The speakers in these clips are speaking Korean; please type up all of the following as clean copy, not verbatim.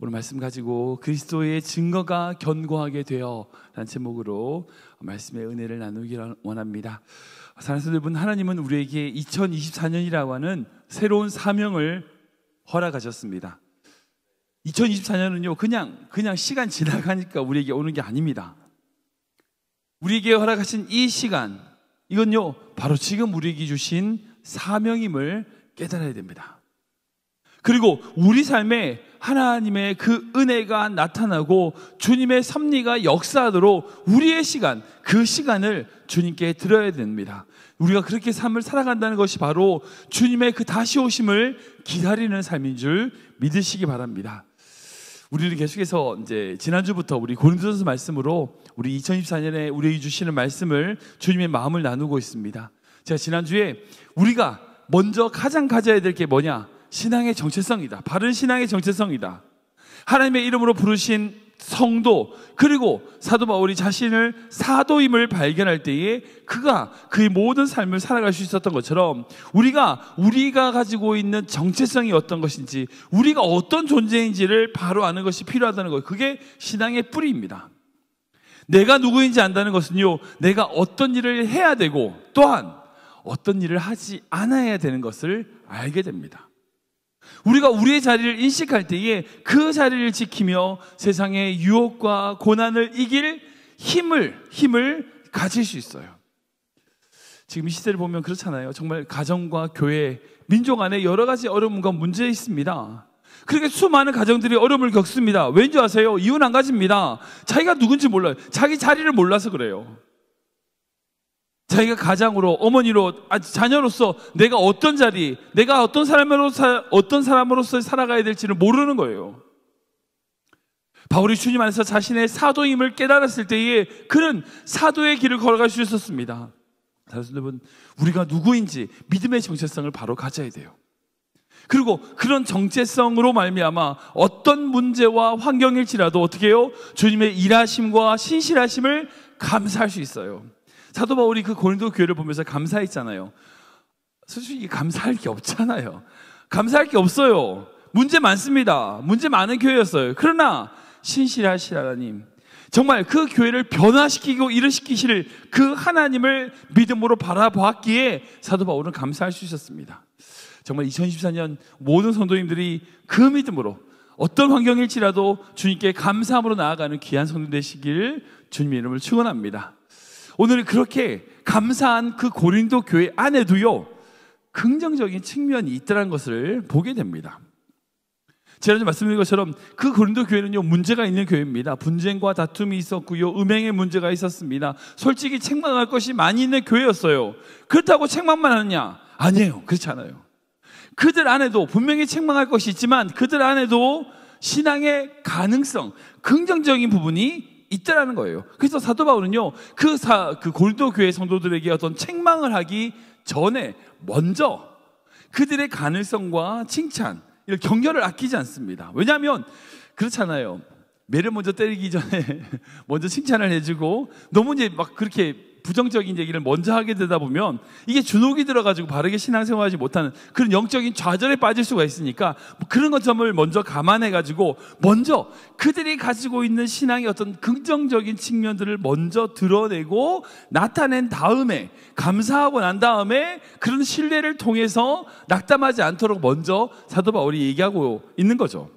오늘 말씀 가지고 그리스도의 증거가 견고하게 되어 라는 제목으로 말씀의 은혜를 나누기를 원합니다. 사랑하는 여러분, 하나님은 우리에게 2024년이라고 하는 새로운 사명을 허락하셨습니다. 2024년은요 그냥 시간 지나가니까 우리에게 오는 게 아닙니다. 우리에게 허락하신 이 시간, 이건요 바로 지금 우리에게 주신 사명임을 깨달아야 됩니다. 그리고 우리 삶에 하나님의 그 은혜가 나타나고 주님의 섭리가 역사하도록 우리의 시간, 그 시간을 주님께 드려야 됩니다. 우리가 그렇게 삶을 살아간다는 것이 바로 주님의 그 다시 오심을 기다리는 삶인 줄 믿으시기 바랍니다. 우리는 계속해서 이제 지난주부터 우리 고린도전서 말씀으로 우리 2024년에 우리에게 주시는 말씀을 주님의 마음을 나누고 있습니다. 제가 지난주에 우리가 먼저 가장 가져야 될 게 뭐냐? 신앙의 정체성이다. 바른 신앙의 정체성이다. 하나님의 이름으로 부르신 성도, 그리고 사도 바울이 자신을 사도임을 발견할 때에 그가 그의 모든 삶을 살아갈 수 있었던 것처럼 우리가 가지고 있는 정체성이 어떤 것인지, 우리가 어떤 존재인지를 바로 아는 것이 필요하다는 거예요. 그게 신앙의 뿌리입니다. 내가 누구인지 안다는 것은요, 내가 어떤 일을 해야 되고 또한 어떤 일을 하지 않아야 되는 것을 알게 됩니다. 우리가 우리의 자리를 인식할 때에 그 자리를 지키며 세상의 유혹과 고난을 이길 힘을 가질 수 있어요. 지금 이 시대를 보면 그렇잖아요. 정말 가정과 교회, 민족 안에 여러 가지 어려움과 문제 있습니다. 그렇게 수많은 가정들이 어려움을 겪습니다. 왠지 아세요? 이혼 안 가집니다. 자기가 누군지 몰라요. 자기 자리를 몰라서 그래요. 자기가 가장으로, 어머니로, 자녀로서 내가 어떤 자리, 내가 어떤 사람으로서 살아가야 될지를 모르는 거예요. 바울이 주님 안에서 자신의 사도임을 깨달았을 때에 그는 사도의 길을 걸어갈 수 있었습니다. 여러분, 우리가 누구인지 믿음의 정체성을 바로 가져야 돼요. 그리고 그런 정체성으로 말미암아 어떤 문제와 환경일지라도 어떻게 해요? 주님의 일하심과 신실하심을 감사할 수 있어요. 사도 바울이 그 고린도 교회를 보면서 감사했잖아요. 솔직히 감사할 게 없잖아요. 감사할 게 없어요. 문제 많습니다. 문제 많은 교회였어요. 그러나 신실하신 하나님, 정말 그 교회를 변화시키고 일으키실 그 하나님을 믿음으로 바라보았기에 사도 바울은 감사할 수 있었습니다. 정말 2024년 모든 성도님들이 그 믿음으로 어떤 환경일지라도 주님께 감사함으로 나아가는 귀한 성도 되시길 주님의 이름을 축원합니다. 오늘 그렇게 감사한 그 고린도 교회 안에도요 긍정적인 측면이 있다는 것을 보게 됩니다. 지난주 말씀드린 것처럼 그 고린도 교회는요 문제가 있는 교회입니다. 분쟁과 다툼이 있었고요, 음행의 문제가 있었습니다. 솔직히 책망할 것이 많이 있는 교회였어요. 그렇다고 책망만 하느냐? 아니에요. 그렇지 않아요. 그들 안에도 분명히 책망할 것이 있지만 그들 안에도 신앙의 가능성, 긍정적인 부분이 있다라는 거예요. 그래서 사도 바울은요 그 고린도 교회 성도들에게 어떤 책망을 하기 전에 먼저 그들의 가능성과 칭찬, 이런 격려를 아끼지 않습니다. 왜냐하면 그렇잖아요. 매를 먼저 때리기 전에 먼저 칭찬을 해주고 너무 이제 막 그렇게 부정적인 얘기를 먼저 하게 되다 보면 이게 주눅이 들어가지고 바르게 신앙생활하지 못하는 그런 영적인 좌절에 빠질 수가 있으니까 그런 것점을 먼저 감안해가지고 먼저 그들이 가지고 있는 신앙의 어떤 긍정적인 측면들을 먼저 드러내고 나타낸 다음에, 감사하고 난 다음에 그런 신뢰를 통해서 낙담하지 않도록 먼저 사도 바울이 얘기하고 있는 거죠.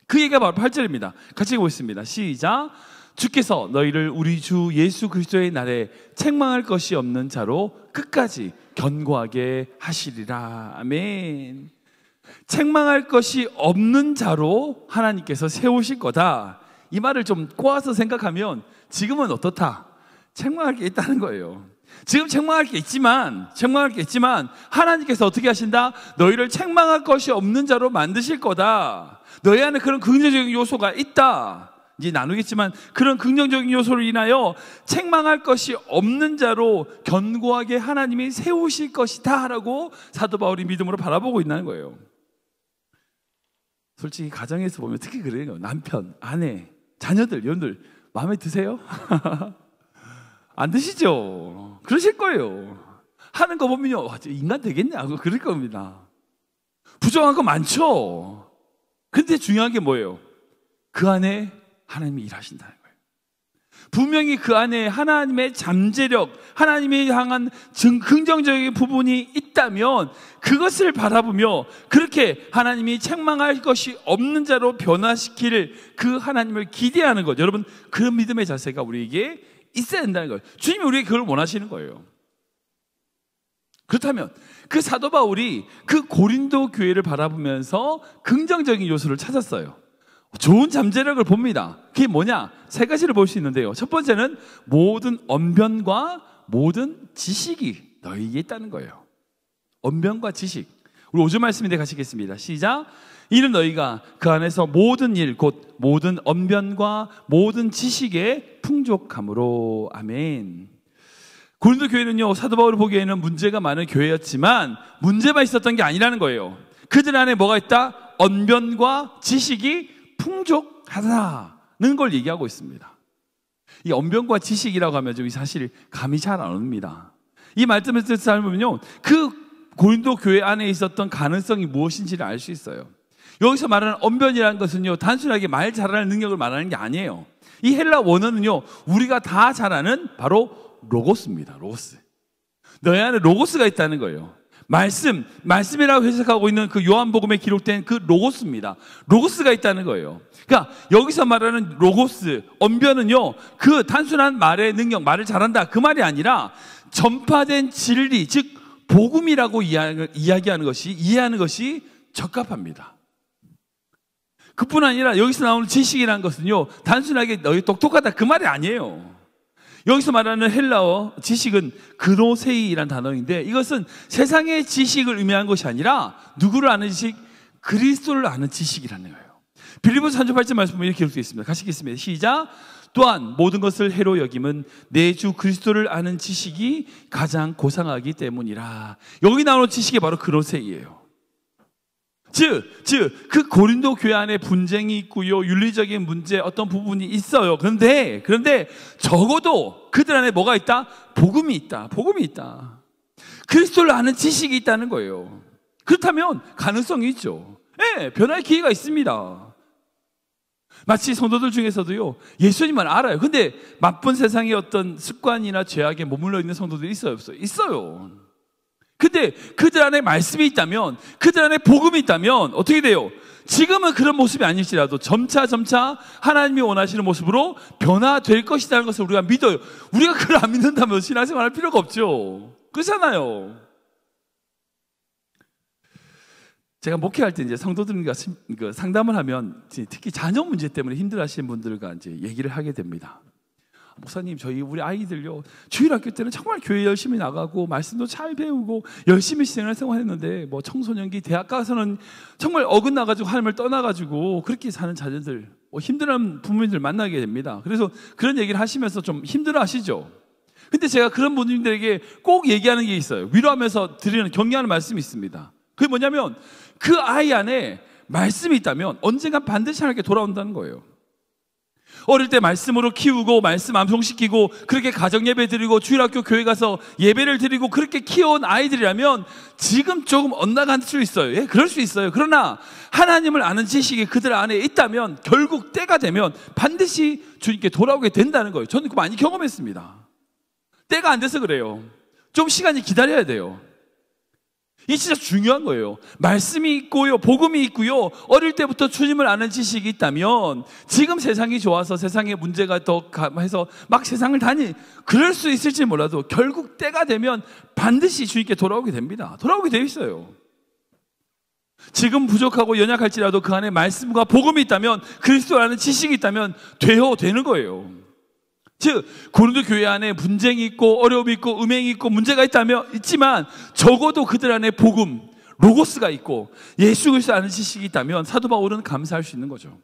그 얘기가 바로 8절입니다. 같이 읽어보겠습니다. 시작. 주께서 너희를 우리 주 예수 그리스도의 날에 책망할 것이 없는 자로 끝까지 견고하게 하시리라. 아멘. 책망할 것이 없는 자로 하나님께서 세우실 거다. 이 말을 좀 꼬아서 생각하면 지금은 어떻다? 책망할 게 있다는 거예요. 지금 책망할 게 있지만 하나님께서 어떻게 하신다? 너희를 책망할 것이 없는 자로 만드실 거다. 너희 안에 그런 긍정적인 요소가 있다. 이제 나누겠지만 그런 긍정적인 요소를 인하여 책망할 것이 없는 자로 견고하게 하나님이 세우실 것이다 라고 사도 바울이 믿음으로 바라보고 있는 거예요. 솔직히 가정에서 보면 특히 그래요. 남편, 아내, 자녀들, 여러분들 마음에 드세요? 안 드시죠? 그러실 거예요. 하는 거 보면요, 인간 되겠냐 하고 그럴 겁니다. 부정한 거 많죠. 근데 중요한 게 뭐예요? 그 안에 하나님이 일하신다는 거예요. 분명히 그 안에 하나님의 잠재력, 하나님이 향한 긍정적인 부분이 있다면 그것을 바라보며 그렇게 하나님이 책망할 것이 없는 자로 변화시킬 그 하나님을 기대하는 것. 여러분, 그런 믿음의 자세가 우리에게 있어야 된다는 거예요. 주님이 우리에게 그걸 원하시는 거예요. 그렇다면 그 사도 바울이 그 고린도 교회를 바라보면서 긍정적인 요소를 찾았어요. 좋은 잠재력을 봅니다. 그게 뭐냐? 세 가지를 볼 수 있는데요. 첫 번째는 모든 언변과 모든 지식이 너희에게 있다는 거예요. 언변과 지식. 우리 5절 말씀인데 가시겠습니다. 시작. 이는 너희가 그 안에서 모든 일 곧 모든 언변과 모든 지식에 풍족함으로. 아멘. 고린도 교회는요, 사도 바울이 보기에는 문제가 많은 교회였지만 문제만 있었던 게 아니라는 거예요. 그들 안에 뭐가 있다? 언변과 지식이 풍족하다는 걸 얘기하고 있습니다. 이 언변과 지식이라고 하면 좀 사실 감이 잘 안 옵니다. 이 말씀을 살면요, 그 고린도 교회 안에 있었던 가능성이 무엇인지를 알 수 있어요. 여기서 말하는 언변이라는 것은요, 단순하게 말 잘하는 능력을 말하는 게 아니에요. 이 헬라 원어는요, 우리가 다 잘 아는 바로 로고스입니다. 로고스. 너희 안에 로고스가 있다는 거예요. 말씀이라고 해석하고 있는 그 요한복음에 기록된 그 로고스입니다. 로고스가 있다는 거예요. 그러니까 여기서 말하는 로고스, 언변은요, 그 단순한 말의 능력, 말을 잘한다, 그 말이 아니라 전파된 진리, 즉 복음이라고 이야기하는 것이, 이해하는 것이 적합합니다. 그뿐 아니라 여기서 나오는 지식이라는 것은요, 단순하게 너희 똑똑하다, 그 말이 아니에요. 여기서 말하는 헬라어 지식은 그노세이라는 단어인데, 이것은 세상의 지식을 의미하는 것이 아니라 누구를 아는 지식? 그리스도를 아는 지식이라는 거예요. 빌립보서 3장 8절 말씀에 이렇게 기록되어 있습니다. 가시겠습니다. 시작. 또한 모든 것을 해로 여김은 내 주 그리스도를 아는 지식이 가장 고상하기 때문이라. 여기 나오는 지식이 바로 그노세이예요. 즉, 그 고린도 교회 안에 분쟁이 있고요, 윤리적인 문제 어떤 부분이 있어요. 그런데 적어도 그들 안에 뭐가 있다? 복음이 있다. 그리스도를 아는 지식이 있다는 거예요. 그렇다면 가능성이 있죠. 예, 변화의 기회가 있습니다. 마치 성도들 중에서도요, 예수님만 알아요. 근데 나쁜 세상의 어떤 습관이나 죄악에 머물러 있는 성도들이 있어요, 없어요? 있어요. 근데 그들 안에 말씀이 있다면, 그들 안에 복음이 있다면 어떻게 돼요? 지금은 그런 모습이 아닐지라도 점차 하나님이 원하시는 모습으로 변화될 것이라는 것을 우리가 믿어요. 우리가 그걸 안 믿는다면 신앙생활 할 필요가 없죠. 그렇잖아요. 제가 목회할 때 이제 성도들과 상담을 하면 특히 자녀 문제 때문에 힘들어하시는 분들과 이제 얘기를 하게 됩니다. 목사님, 우리 아이들요, 주일학교 때는 정말 교회 열심히 나가고 말씀도 잘 배우고 열심히 생활했는데 뭐 청소년기 대학 가서는 정말 어긋나가지고 하나님을 떠나가지고 그렇게 사는 자녀들, 힘들어하는 부모님들 만나게 됩니다. 그래서 그런 얘기를 하시면서 좀 힘들어하시죠. 근데 제가 그런 분들에게 꼭 얘기하는 게 있어요. 위로하면서 드리는 격려하는 말씀이 있습니다. 그게 뭐냐면 그 아이 안에 말씀이 있다면 언젠가 반드시 하나님께 돌아온다는 거예요. 어릴 때 말씀으로 키우고 말씀 암송시키고 그렇게 가정예배 드리고 주일학교 교회 가서 예배를 드리고 그렇게 키워온 아이들이라면 지금 조금 엇나갈 수 있어요. 예, 그럴 수 있어요. 그러나 하나님을 아는 지식이 그들 안에 있다면 결국 때가 되면 반드시 주님께 돌아오게 된다는 거예요. 저는 그거 많이 경험했습니다. 때가 안 돼서 그래요. 좀 시간이 기다려야 돼요. 이게 진짜 중요한 거예요. 말씀이 있고요, 복음이 있고요, 어릴 때부터 주님을 아는 지식이 있다면 지금 세상이 좋아서 세상에 문제가 더 해서 막 세상을 그럴 수 있을지 몰라도 결국 때가 되면 반드시 주님께 돌아오게 됩니다. 돌아오게 되어 있어요. 지금 부족하고 연약할지라도 그 안에 말씀과 복음이 있다면, 그리스도를 아는 지식이 있다면 되는 거예요. 즉 고린도 교회 안에 분쟁이 있고 어려움이 있고 음행이 있고 문제가 있지만 적어도 그들 안에 복음, 로고스가 있고 예수 그리스도 아는 지식이 있다면 사도 바울은 감사할 수 있는 거죠.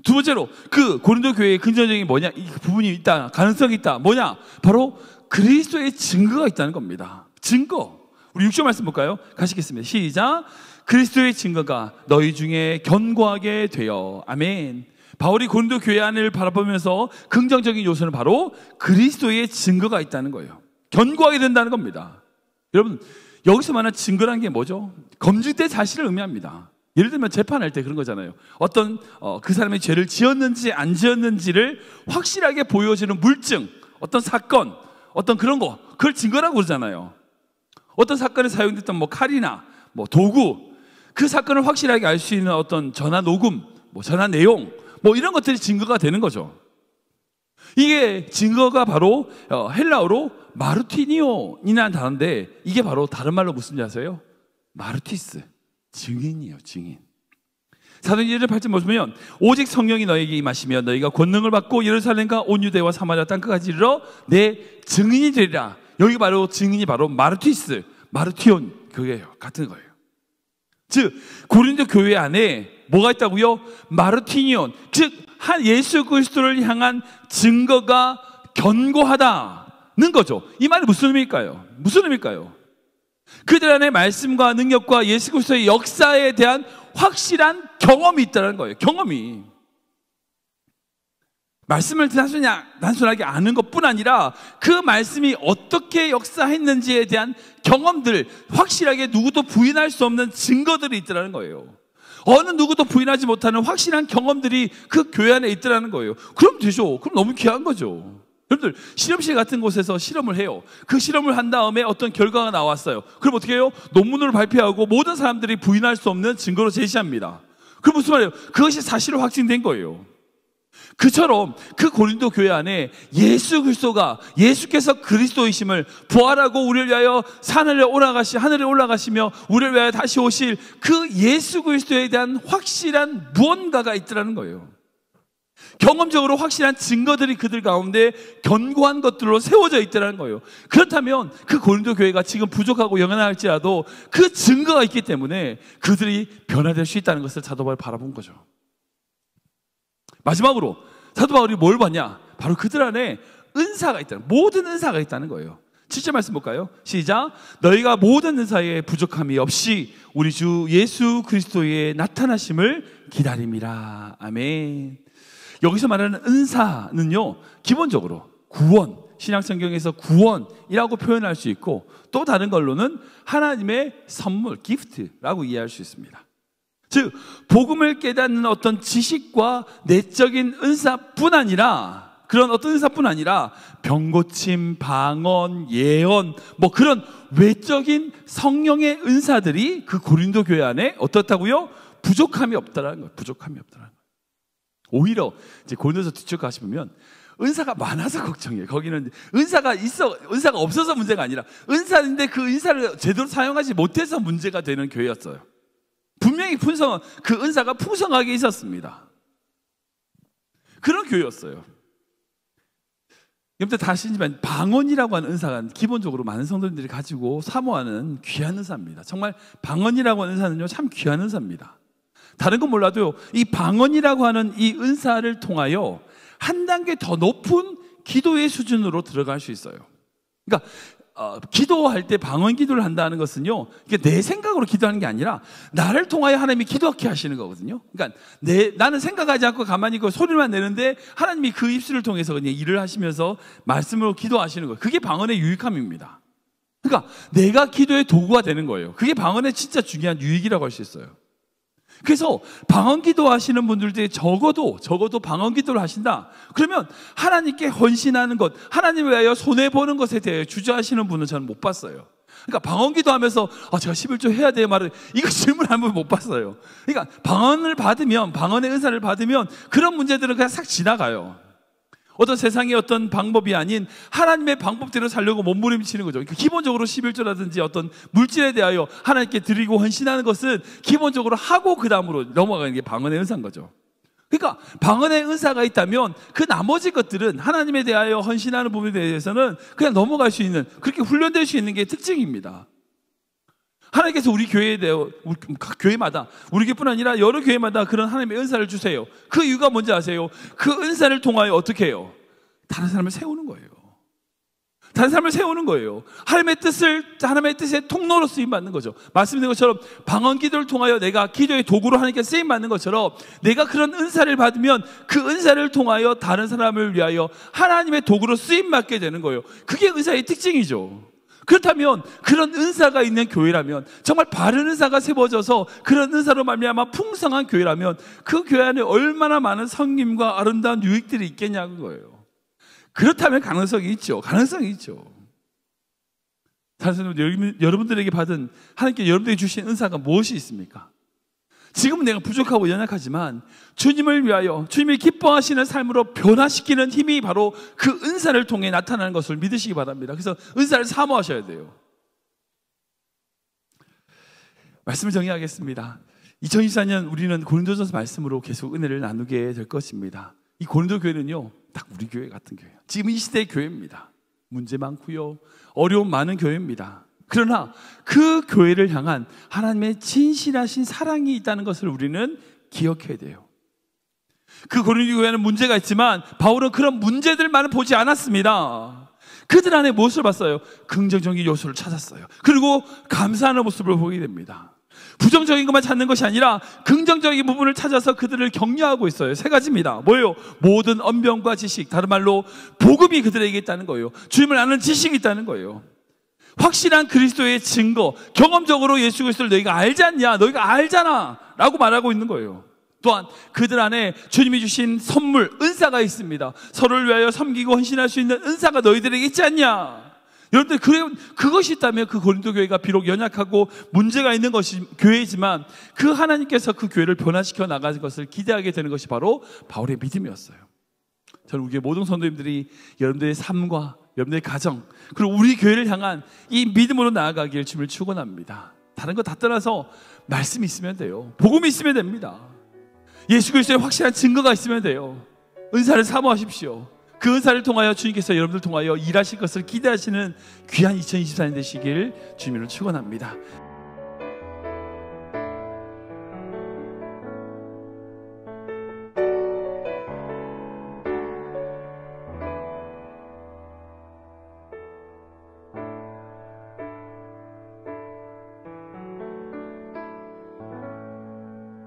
두 번째로 그 고린도 교회의 긍정적인 뭐냐, 이 부분이 있다, 가능성이 있다. 뭐냐? 바로 그리스도의 증거가 있다는 겁니다. 증거. 우리 6절 말씀 볼까요? 가시겠습니다. 시작. 그리스도의 증거가 너희 중에 견고하게 되어. 아멘. 바울이 고린도 교회 안을 바라보면서 긍정적인 요소는 바로 그리스도의 증거가 있다는 거예요. 견고하게 된다는 겁니다. 여러분, 여기서 말하는 증거란 게 뭐죠? 검증된 사실을 의미합니다. 예를 들면 재판할 때 그런 거잖아요. 어떤 그 사람이 죄를 지었는지 안 지었는지를 확실하게 보여주는 물증, 어떤 사건, 어떤 그런 거, 그걸 증거라고 그러잖아요. 어떤 사건에 사용됐던 뭐 칼이나 뭐 도구, 그 사건을 확실하게 알 수 있는 어떤 전화 녹음, 뭐 전화 내용, 뭐 이런 것들이 증거가 되는 거죠. 이게 증거가 바로 헬라어로 마르티니오이라는 단어인데, 이게 바로 다른 말로 무슨 아세요? 마르티스, 증인이에요, 증인. 사도행전 1절 8절 보시면 오직 성령이 너에게 임하시면 너희가 권능을 받고 예루살렘과 온 유대와 사마리아 땅끝까지 이르러 내 증인이 되리라. 여기 바로 증인이 바로 마르티스, 마르티온, 그게요, 같은 거예요. 즉 고린도 교회 안에 뭐가 있다고요? 마르티니온, 즉 한 예수 그리스도를 향한 증거가 견고하다는 거죠. 이 말이 무슨 의미일까요? 무슨 의미일까요? 그들 안에 말씀과 능력과 예수 그리스도의 역사에 대한 확실한 경험이 있다는 거예요. 경험이. 말씀을 단순하게 아는 것뿐 아니라 그 말씀이 어떻게 역사했는지에 대한 경험들, 확실하게 누구도 부인할 수 없는 증거들이 있더라는 거예요. 어느 누구도 부인하지 못하는 확실한 경험들이 그 교회 안에 있더라는 거예요. 그럼 되죠. 그럼 너무 귀한 거죠. 여러분들 실험실 같은 곳에서 실험을 해요. 그 실험을 한 다음에 어떤 결과가 나왔어요. 그럼 어떻게 해요? 논문으로 발표하고 모든 사람들이 부인할 수 없는 증거로 제시합니다. 그럼 무슨 말이에요? 그것이 사실로 확증된 거예요. 그처럼 그 고린도 교회 안에 예수께서 그리스도이심을, 부활하고 우리를 위하여 하늘에 올라가시며 우리를 위하여 다시 오실 그 예수 그리스도에 대한 확실한 무언가가 있더라는 거예요. 경험적으로 확실한 증거들이 그들 가운데 견고한 것들로 세워져 있다는 거예요. 그렇다면 그 고린도 교회가 지금 부족하고 영연할지라도 그 증거가 있기 때문에 그들이 변화될 수 있다는 것을 사도 바울이 바라본 거죠. 마지막으로 사도 바울이 뭘 봤냐? 바로 그들 안에 은사가 있다는, 모든 은사가 있다는 거예요. 7절 말씀 볼까요? 시작. 너희가 모든 은사에 부족함이 없이 우리 주 예수 그리스도의 나타나심을 기다림이라. 아멘. 여기서 말하는 은사는요, 기본적으로 구원, 신약성경에서 구원이라고 표현할 수 있고, 또 다른 걸로는 하나님의 선물, 기프트라고 이해할 수 있습니다. 즉 복음을 깨닫는 어떤 지식과 내적인 은사뿐 아니라, 그런 어떤 은사뿐 아니라 병고침, 방언, 예언, 뭐 그런 외적인 성령의 은사들이 그 고린도 교회 안에 어떻다고요? 부족함이 없다라는 거예요. 부족함이 없다라는 거예요. 오히려 이제 고린도서 뒤쪽 가시면 은사가 많아서 걱정이에요. 거기는 은사가 없어서 문제가 아니라 은사인데 그 은사를 제대로 사용하지 못해서 문제가 되는 교회였어요. 분명히 그 은사가 풍성하게 있었습니다. 그런 교회였어요. 여러분들 다 아시지만 방언이라고 하는 은사가 기본적으로 많은 성도님들이 가지고 사모하는 귀한 은사입니다. 정말 방언이라고 하는 은사는요, 참 귀한 은사입니다. 다른 건 몰라도요, 이 방언이라고 하는 이 은사를 통하여 한 단계 더 높은 기도의 수준으로 들어갈 수 있어요. 그러니까 기도할 때 방언 기도를 한다는 것은요, 이게 내 생각으로 기도하는 게 아니라 나를 통하여 하나님이 기도하게 하시는 거거든요. 그러니까 나는 생각하지 않고 가만히 있고 소리만 내는데 하나님이 그 입술을 통해서 그냥 일을 하시면서 말씀으로 기도하시는 거예요. 그게 방언의 유익함입니다. 그러니까 내가 기도의 도구가 되는 거예요. 그게 방언의 진짜 중요한 유익이라고 할 수 있어요. 그래서 방언 기도하시는 분들도 적어도 방언 기도를 하신다. 그러면 하나님께 헌신하는 것, 하나님을 위하여 손해보는 것에 대해 주저하시는 분은 저는 못 봤어요. 그러니까 방언 기도하면서 제가 11조 해야 돼요 말을, 이거 질문하면 못 봤어요. 그러니까 방언의 은사를 받으면 그런 문제들은 그냥 싹 지나가요. 어떤 세상의 어떤 방법이 아닌 하나님의 방법대로 살려고 몸부림치는 거죠. 그러니까 기본적으로 11조라든지 어떤 물질에 대하여 하나님께 드리고 헌신하는 것은 기본적으로 하고 그 다음으로 넘어가는 게 방언의 은사인 거죠. 그러니까 방언의 은사가 있다면 그 나머지 것들은 하나님에 대하여 헌신하는 부분에 대해서는 그냥 넘어갈 수 있는, 그렇게 훈련될 수 있는 게 특징입니다. 하나님께서 우리 교회에 대해, 각 교회마다, 우리 교회뿐 아니라 여러 교회마다 그런 하나님의 은사를 주세요. 그 이유가 뭔지 아세요? 그 은사를 통하여 어떻게 해요? 다른 사람을 세우는 거예요. 다른 사람을 세우는 거예요. 하나님의 뜻의 통로로 쓰임받는 거죠. 말씀드린 것처럼 방언 기도를 통하여 내가 기도의 도구로 하나님께 쓰임받는 것처럼, 내가 그런 은사를 받으면 그 은사를 통하여 다른 사람을 위하여 하나님의 도구로 쓰임받게 되는 거예요. 그게 은사의 특징이죠. 그렇다면 그런 은사가 있는 교회라면, 정말 바른 은사가 세워져서 그런 은사로 말미암아 풍성한 교회라면 그 교회 안에 얼마나 많은 성김과 아름다운 유익들이 있겠냐는 거예요. 그렇다면 가능성이 있죠. 가능성이 있죠. 여러분들에게 받은, 하나님께 여러분들에게 주신 은사가 무엇이 있습니까? 지금은 내가 부족하고 연약하지만 주님을 위하여 주님이 기뻐하시는 삶으로 변화시키는 힘이 바로 그 은사를 통해 나타나는 것을 믿으시기 바랍니다. 그래서 은사를 사모하셔야 돼요. 말씀을 정리하겠습니다. 2024년 우리는 고린도전서 말씀으로 계속 은혜를 나누게 될 것입니다. 이 고린도 교회는요, 딱 우리 교회 같은 교회예요. 지금 이 시대의 교회입니다. 문제 많고요, 어려움 많은 교회입니다. 그러나 그 교회를 향한 하나님의 진실하신 사랑이 있다는 것을 우리는 기억해야 돼요. 그 고린도 교회는 문제가 있지만 바울은 그런 문제들만은 보지 않았습니다. 그들 안에 무엇을 봤어요? 긍정적인 요소를 찾았어요. 그리고 감사하는 모습을 보게 됩니다. 부정적인 것만 찾는 것이 아니라 긍정적인 부분을 찾아서 그들을 격려하고 있어요. 세 가지입니다. 뭐예요? 모든 언변과 지식, 다른 말로 복음이 그들에게 있다는 거예요. 주님을 아는 지식이 있다는 거예요. 확실한 그리스도의 증거, 경험적으로 예수 그리스도를 너희가 알지 않냐? 너희가 알잖아 라고 말하고 있는 거예요. 또한 그들 안에 주님이 주신 선물, 은사가 있습니다. 서로를 위하여 섬기고 헌신할 수 있는 은사가 너희들에게 있지 않냐? 여러분들, 그것이 있다면 그 고린도 교회가 비록 연약하고 문제가 있는 것이 교회이지만 그 하나님께서 그 교회를 변화시켜 나가는 것을 기대하게 되는 것이 바로 바울의 믿음이었어요. 저는 우리 모든 성도님들이 여러분들의 삶과 여러분들의 가정, 그리고 우리 교회를 향한 이 믿음으로 나아가길 주님을 축원합니다. 다른 거 다 떠나서 말씀이 있으면 돼요. 복음이 있으면 됩니다. 예수 그리스도의 확실한 증거가 있으면 돼요. 은사를 사모하십시오. 그 은사를 통하여 주님께서 여러분들 통하여 일하실 것을 기대하시는 귀한 2024년 되시길 주님으로 축원합니다.